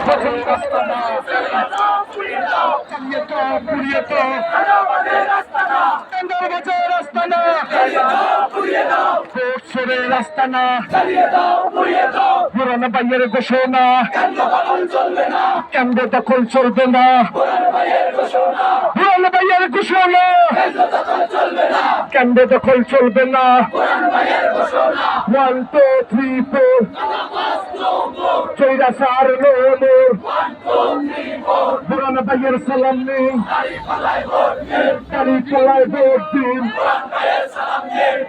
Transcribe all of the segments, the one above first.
বছরের আস্তানা চালিয়ে তো পুড়িয়ে তো কান্দার বাজার আস্তানা বছরের আস্তানা পুরানো বাইয়ের ঘোষণা কেন্দ্র দখল চলবে না পুরানো বাইয়ের ঘোষণা কেন্দ্র দখল চলবে না 1 2 3 4 চৈরাচার নোমর পুরানো বাইয়ের সালাম নেই দাড়ি পালায় ভোট দিন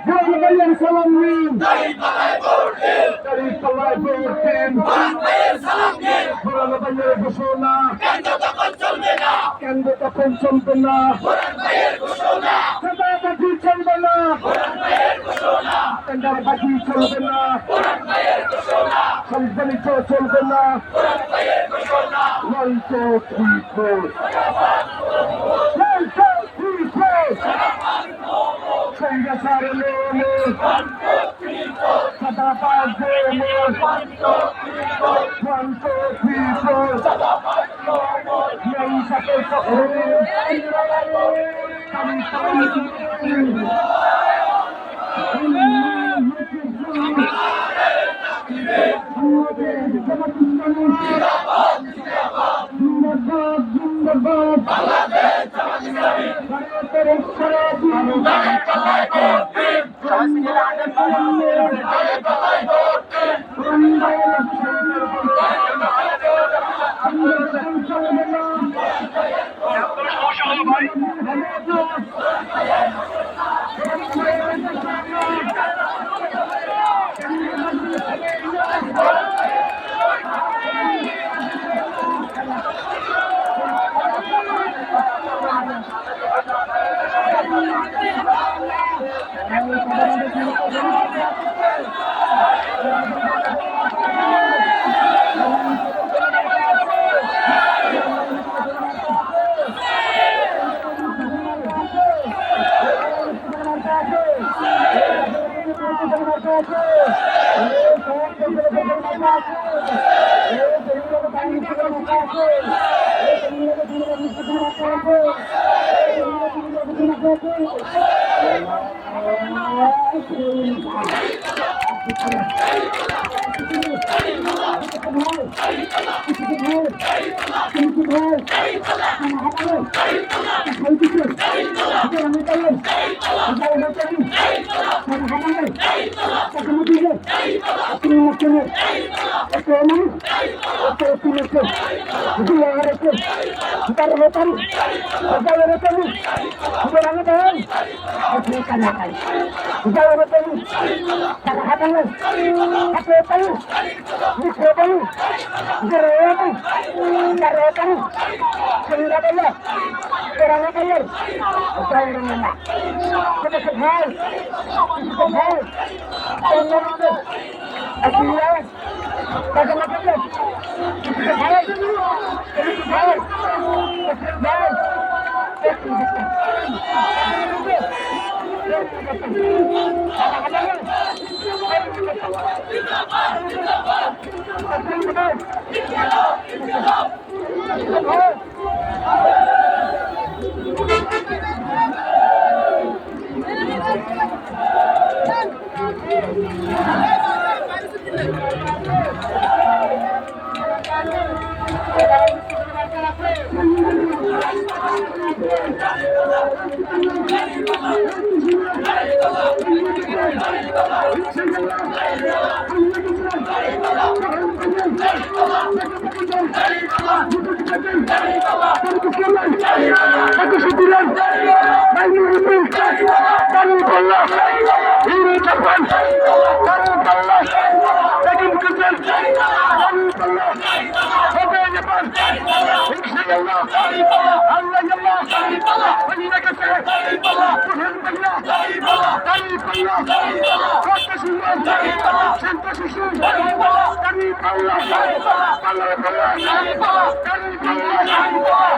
পুরানো বাইয়ের সালাম নেই দাড়ি পালায় ভোট দিন পুরানো বাইয়ের ঘোষণা কেন্দ্র দখল চলবে না বাজি চলবে না টেন্ডার বাজি চলবে না সম্মানিত চলবে না 1 2 3 4 সৈরাচার নোমর সাদা পাঁচ নোমর 1 2 3 4 নেই সাথে শহরে Allah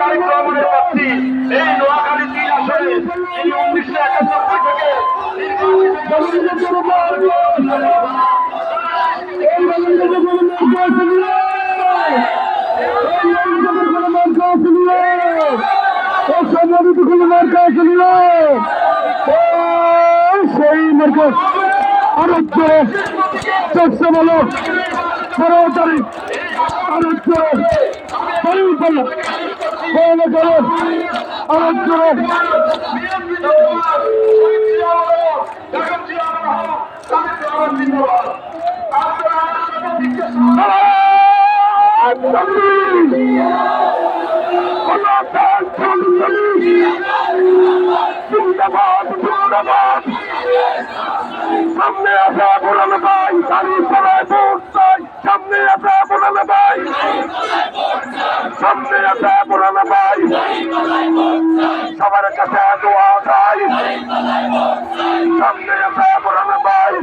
তারেক রহমানের প্রার্থী এই নোয়াখালী 3 আসনে তিনি 1991 থেকে সেই মার্কেট আরেক চর্চা বলো 15 তারিখ আরেক সামনে আছে পুরানো ভাই গাড়ি চালায় ভোট চাই সামনে আছে পুরানো ভাই সামনে আছে পুরানো ভাই সবার কাছে দোয়া চাই সামনে আছে পুরানো ভাই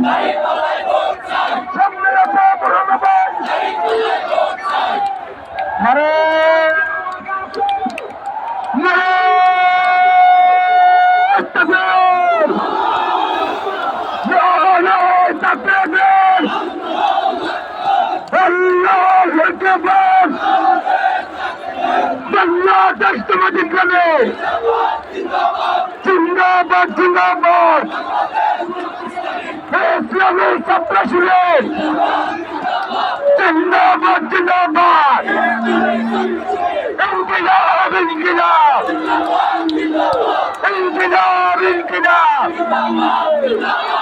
সামনে আছে পুরানো ভাই আরে বাংলাদেশ তোমাদের প্রাণে জিন্দাবাদ জিন্দাবাদ ইসলামী ছাত্র শিবির জিন্দাবাদ জিন্দাবাদ ইনকিলাব ইনকিলাব ইনকিলাব ইনকিলাব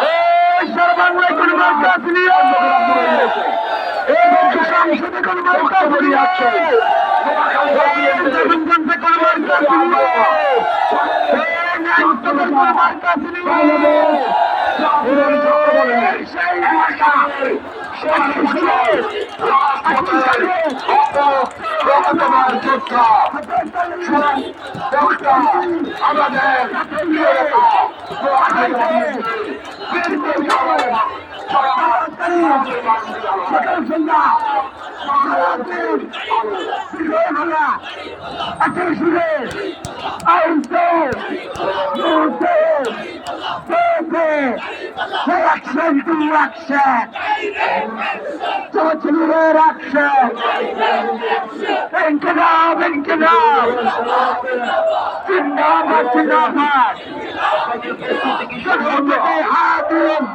এই সর্বাঙ্গে কোন মার্কা নিয়ে এই সংসদে কোন মার্কা নিয়ে আছে انقلاب انقلاب زنداباد زنداباد حاكم